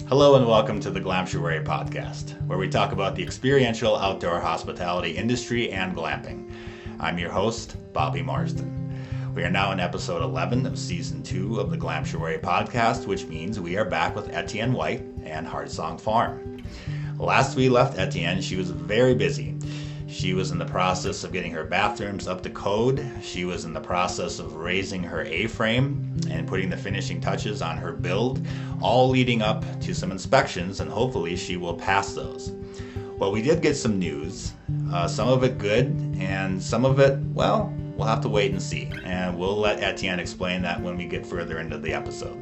Hello and welcome to the Glamptuary Podcast, where we talk about the experiential outdoor hospitality industry and glamping. I'm your host, Bobby Marsden. We are now in episode 11 of season 2 of the Glamptuary Podcast, which means we are back with Etienne White and Heartsong Farm. Last we left Etienne, she was very busy. She was in the process of getting her bathrooms up to code. She was in the process of raising her A-frame and putting the finishing touches on her build, all leading up to some inspections, and hopefully she will pass those. Well, we did get some news, some of it good, and some of it, well, we'll have to wait and see. And we'll let Etienne explain that when we get further into the episode.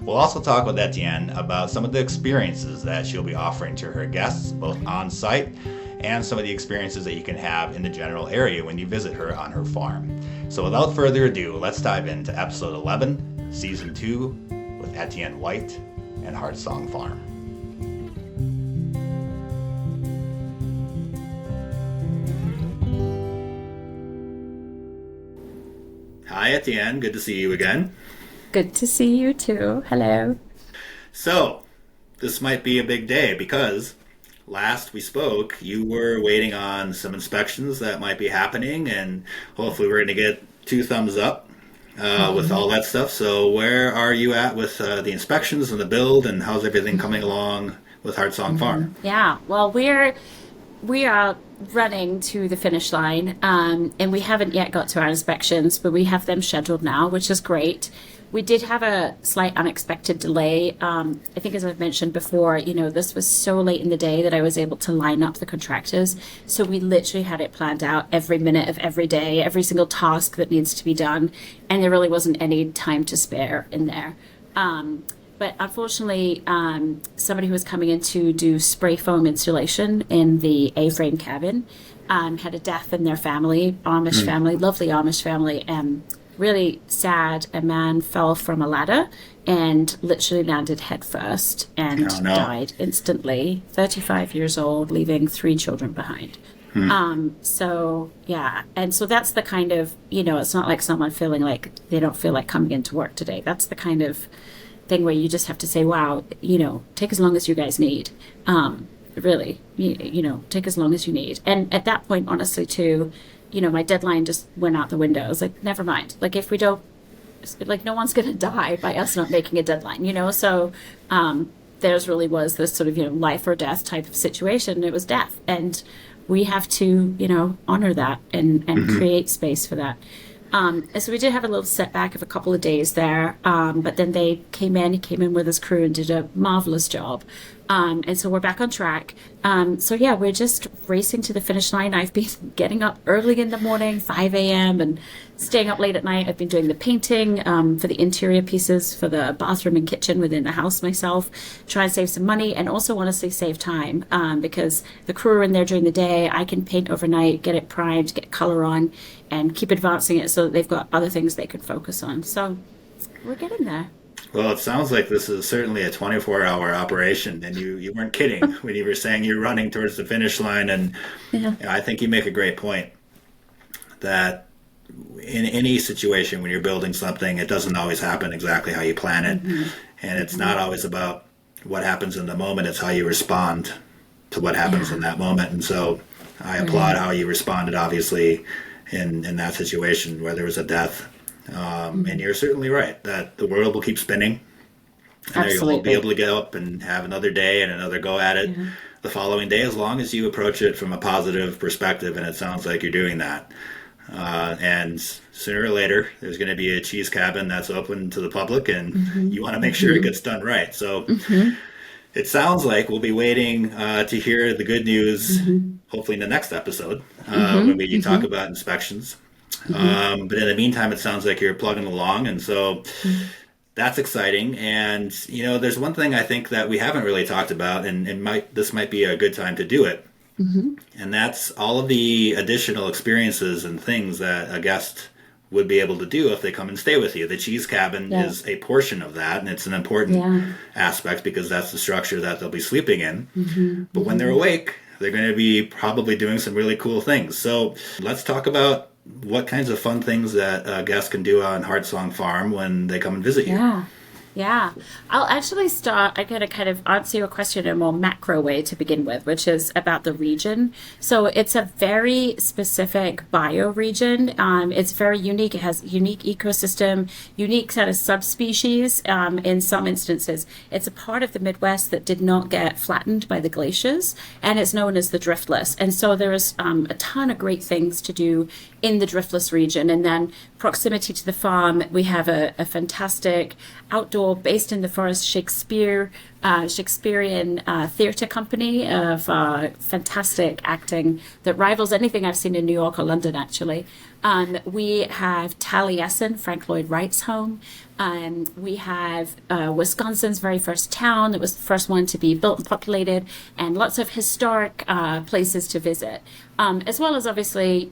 We'll also talk with Etienne about some of the experiences that she'll be offering to her guests, both on site and some of the experiences that you can have in the general area when you visit her on her farm. So without further ado, let's dive into episode 11, season 2, with Etienne White and Heartsong Farm. Hi Etienne, good to see you again. Good to see you too. Hello. So, this might be a big day because last we spoke, you were waiting on some inspections that might be happening, and hopefully we're going to get 2 thumbs up with all that stuff. So where are you at with the inspections and the build, and how's everything coming along with Heartsong Farm? Yeah, well, we are running to the finish line, and we haven't yet got to our inspections, but we have them scheduled now, which is great. We did have a slight unexpected delay. I think as I've mentioned before, this was so late in the day that I was able to line up the contractors. So we literally had it planned out every minute of every day, every single task that needs to be done. And there really wasn't any time to spare in there. But unfortunately, somebody who was coming in to do spray foam installation in the A-frame cabin had a death in their family, Amish family, lovely Amish family, really sad. A man fell from a ladder and literally landed head first and died instantly. 35 years old, leaving 3 children behind. So yeah, and so that's the kind of, it's not like someone feeling like they don't feel like coming into work today. That's the kind of thing where you just have to say, wow, take as long as you guys need. Really, take as long as you need. And at that point, honestly, too, my deadline just went out the window. I was like, never mind. Like, if we don't, like, no one's going to die by us not making a deadline, So theirs really was this sort of, life or death type of situation. It was death. And we have to, honor that and create space for that. And so we did have a little setback of a couple of days there. But then he came in with his crew and did a marvelous job. And so we're back on track. So yeah, we're just racing to the finish line. I've been getting up early in the morning, 5 a.m. and staying up late at night. I've been doing the painting for the interior pieces for the bathroom and kitchen within the house myself, try and save some money, and also honestly save time because the crew are in there during the day. I can paint overnight, get it primed, get color on, and keep advancing it so that they've got other things they can focus on. So we're getting there. Well, it sounds like this is certainly a 24-hour operation, and you weren't kidding when you were saying you're running towards the finish line. And I think you make a great point that in any situation when you're building something, it doesn't always happen exactly how you plan it. And it's not always about what happens in the moment, it's how you respond to what happens in that moment. And so I applaud how you responded, obviously, in that situation where there was a death. And you're certainly right that the world will keep spinning, and you'll be able to get up and have another day and another go at it the following day, as long as you approach it from a positive perspective. And it sounds like you're doing that. And sooner or later, there's going to be a cheese cabin that's open to the public, and you want to make sure it gets done right. So it sounds like we'll be waiting to hear the good news, hopefully in the next episode, when we talk about inspections. But in the meantime, it sounds like you're plugging along, and so that's exciting. And there's one thing I think that we haven't really talked about, and this might be a good time to do it, and that's all of the additional experiences and things that a guest would be able to do if they come and stay with you. The cheese cabin is a portion of that, and it's an important aspect because that's the structure that they'll be sleeping in. But when they're awake, they're going to be probably doing some really cool things. So let's talk about what kinds of fun things that guests can do on Heartsong Farm when they come and visit you. Yeah, I'll actually start. I'm going to kind of answer your question in a more macro way to begin with, which is about the region. So it's a very specific bioregion. It's very unique. It has unique ecosystem, unique set of subspecies. In some instances, it's a part of the Midwest that did not get flattened by the glaciers, and it's known as the driftless. And so there is a ton of great things to do in the driftless region. And then proximity to the farm, we have a fantastic outdoor, based in the forest, Shakespearean theatre company of fantastic acting that rivals anything I've seen in New York or London, actually. We have Taliesin, Frank Lloyd Wright's home. We have Wisconsin's very first town. It was the first one to be built and populated, and lots of historic places to visit, as well as obviously,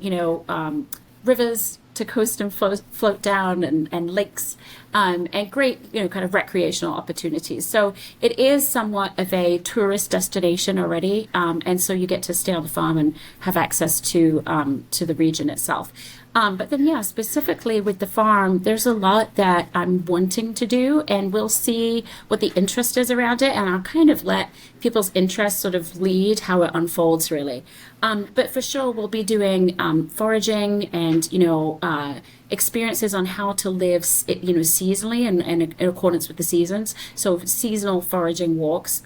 rivers to coast and float down, and lakes, and great, kind of recreational opportunities. So it is somewhat of a tourist destination already, and so you get to stay on the farm and have access to the region itself. But then, yeah, specifically with the farm, there's a lot that I'm wanting to do, and we'll see what the interest is around it, and I'll kind of let people's interest sort of lead how it unfolds, really. But for sure, we'll be doing foraging and, experiences on how to live, seasonally and in accordance with the seasons. So seasonal foraging walks.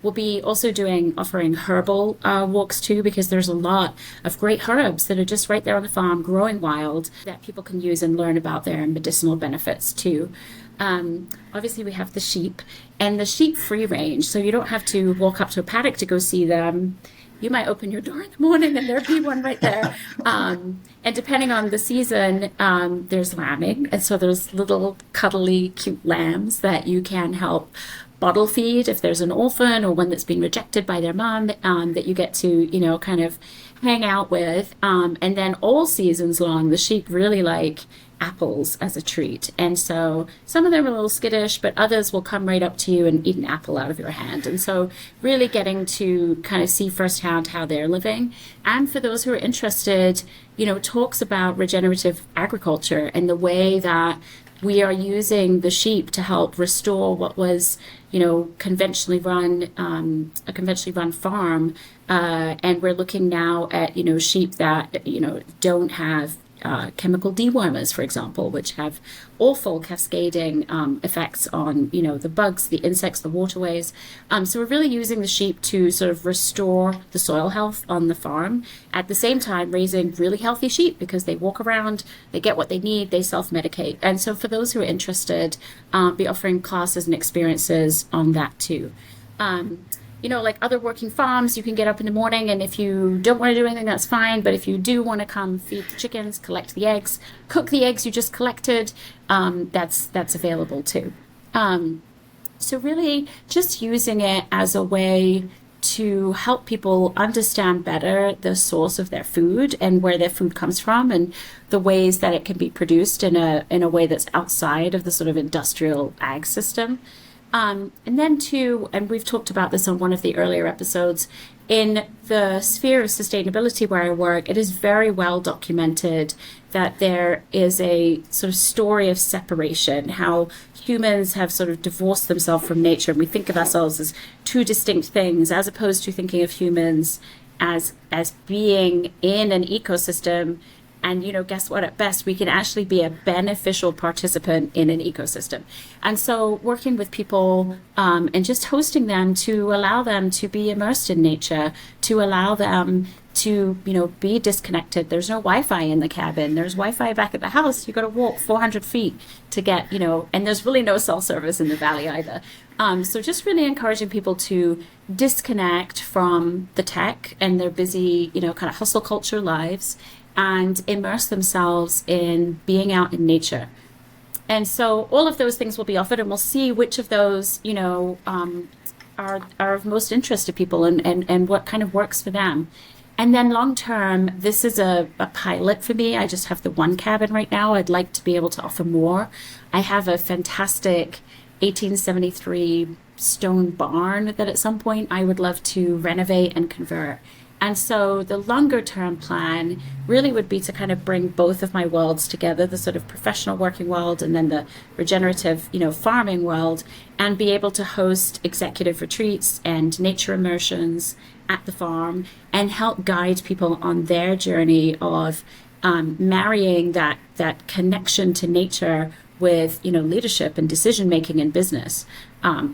We'll be also offering herbal walks too, because there's a lot of great herbs that are just right there on the farm, growing wild, that people can use and learn about their medicinal benefits too. Obviously we have the sheep, and the sheep free range, so you don't have to walk up to a paddock to go see them. You might open your door in the morning and there'd be one right there. And depending on the season, there's lambing. And so there's little cuddly, cute lambs that you can help bottle feed if there's an orphan or one that's been rejected by their mom, that you get to, kind of hang out with. And then all seasons long, the sheep really like apples as a treat. And so some of them are a little skittish, but others will come right up to you and eat an apple out of your hand. And so really getting to kind of see firsthand how they're living. And for those who are interested, talks about regenerative agriculture and the way that we are using the sheep to help restore what was, conventionally run, a conventionally run farm. And we're looking now at, sheep that, don't have chemical dewormers, for example, which have awful cascading effects on, the bugs, the insects, the waterways. So we're really using the sheep to sort of restore the soil health on the farm, at the same time raising really healthy sheep, because they walk around, they get what they need, they self-medicate. And so for those who are interested, be offering classes and experiences on that too. Like other working farms, you can get up in the morning, and if you don't want to do anything, that's fine. But if you do want to come feed the chickens, collect the eggs, cook the eggs you just collected, that's available too. So really just using it as a way to help people understand better the source of their food and where their food comes from, and the ways that it can be produced in a way that's outside of the sort of industrial ag system. And then too, and we've talked about this on one of the earlier episodes, in the sphere of sustainability where I work, it is very well documented that there is a sort of story of separation, how humans have sort of divorced themselves from nature, and we think of ourselves as two distinct things, as opposed to thinking of humans as being in an ecosystem. And, guess what? At best, we can actually be a beneficial participant in an ecosystem. And so working with people and just hosting them to allow them to be immersed in nature, to allow them to, be disconnected. There's no Wi-Fi in the cabin. There's Wi-Fi back at the house. You got to walk 400 feet to get, and there's really no cell service in the valley either. So just really encouraging people to disconnect from the tech and their busy, kind of hustle culture lives, and immerse themselves in being out in nature. And so all of those things will be offered, and we'll see which of those, are of most interest to people, and what kind of works for them. And then long term, this is a pilot for me. I just have the one cabin right now. I'd like to be able to offer more. I have a fantastic 1873 stone barn that at some point I would love to renovate and convert. And so the longer term plan really would be to kind of bring both of my worlds together, the sort of professional working world and then the regenerative, farming world, and be able to host executive retreats and nature immersions at the farm and help guide people on their journey of marrying that connection to nature with leadership and decision making in business.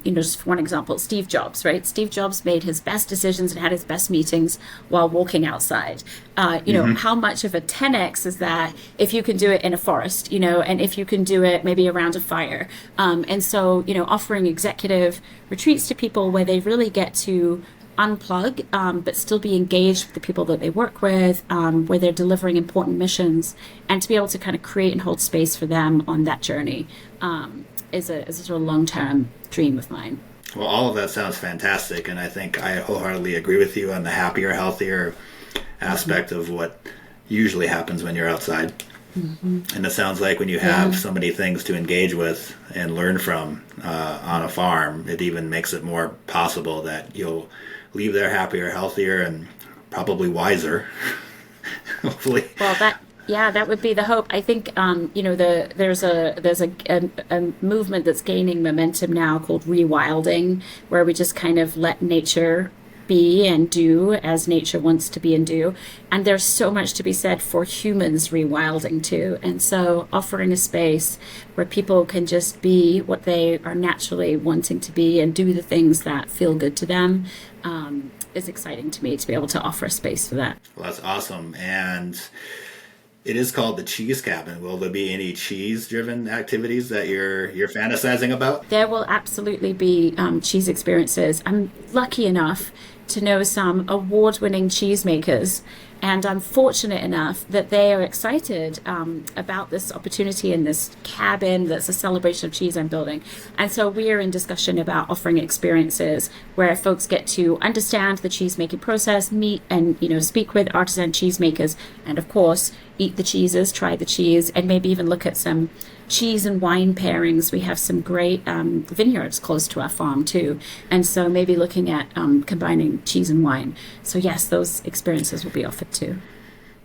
Just for one example, Steve Jobs, right? Steve Jobs made his best decisions and had his best meetings while walking outside. How much of a 10x is that if you can do it in a forest, and if you can do it maybe around a fire. And so, offering executive retreats to people where they really get to unplug, but still be engaged with the people that they work with, where they're delivering important missions, and to be able to kind of create and hold space for them on that journey is a sort of long-term dream of mine. Well, all of that sounds fantastic, and I think I wholeheartedly agree with you on the happier, healthier aspect of what usually happens when you're outside. And it sounds like when you have so many things to engage with and learn from on a farm, it even makes it more possible that you'll leave there happier, healthier, and probably wiser. Hopefully. Well, that would be the hope. I think there's a movement that's gaining momentum now called rewilding, where we just kind of let nature be and do as nature wants to be and do. And there's so much to be said for humans rewilding too. And so offering a space where people can just be what they are naturally wanting to be and do the things that feel good to them is exciting to me, to be able to offer a space for that. Well, that's awesome. And it is called the Cheese Cabin. Will there be any cheese-driven activities that you're fantasizing about? There will absolutely be cheese experiences. I'm lucky enough to know some award-winning cheesemakers, and I'm fortunate enough that they are excited about this opportunity in this cabin that's a celebration of cheese I'm building. And so we are in discussion about offering experiences where folks get to understand the cheese-making process, meet and speak with artisan cheesemakers, and of course eat the cheeses, try the cheese, and maybe even look at some cheese and wine pairings. We have some great vineyards close to our farm too, and so maybe looking at combining cheese and wine. So yes, those experiences will be offered too.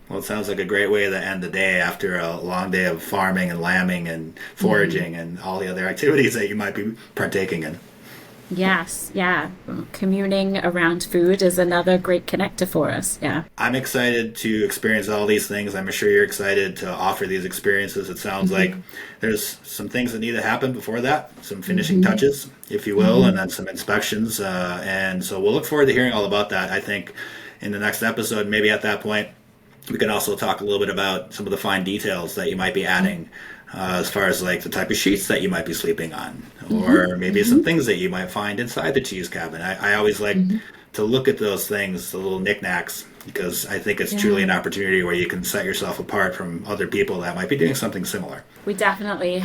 Well, it sounds like a great way to end the day after a long day of farming and lambing and foraging and all the other activities that you might be partaking in. Yes, yeah. Communing around food is another great connector for us, yeah. I'm excited to experience all these things. I'm sure you're excited to offer these experiences. It sounds like there's some things that need to happen before that, some finishing touches, if you will, and then some inspections. And so we'll look forward to hearing all about that. I think in the next episode, maybe at that point, we can also talk a little bit about some of the fine details that you might be adding as far as like the type of sheets that you might be sleeping on, or maybe some things that you might find inside the cheese cabin. I always like to look at those things, the little knickknacks, because I think it's truly an opportunity where you can set yourself apart from other people that might be doing something similar. We definitely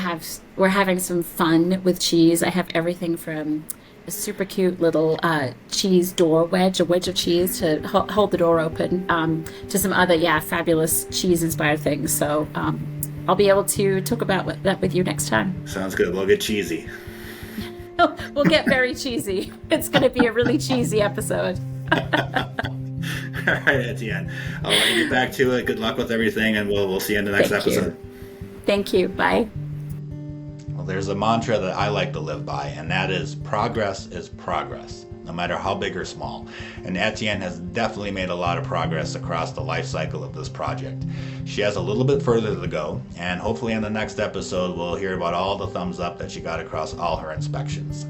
we're having some fun with cheese. I have everything from a super cute little cheese door wedge, a wedge of cheese to hold the door open, to some other, fabulous cheese-inspired things. So I'll be able to talk about that with you next time. Sounds good. We'll get cheesy. We'll get very cheesy. It's going to be a really cheesy episode. All right, Etienne. I'll let you get back to it. Good luck with everything, and we'll see you in the next episode. Thank you. Bye. Well, there's a mantra that I like to live by, and that is progress is progress, no matter how big or small. And Etienne has definitely made a lot of progress across the life cycle of this project. She has a little bit further to go, and hopefully in the next episode we'll hear about all the thumbs up that she got across all her inspections.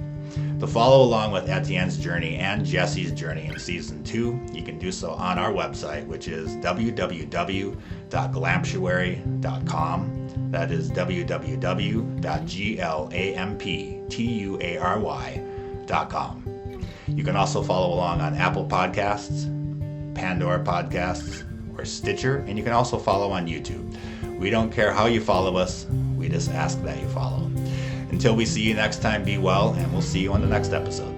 To follow along with Etienne's journey and Jesse's journey in Season 2, you can do so on our website, which is www.glamptuary.com. That is www.glamptuary.com. You can also follow along on Apple Podcasts, Pandora Podcasts, or Stitcher, and you can also follow on YouTube. We don't care how you follow us, we just ask that you follow. Until we see you next time, be well, and we'll see you on the next episode.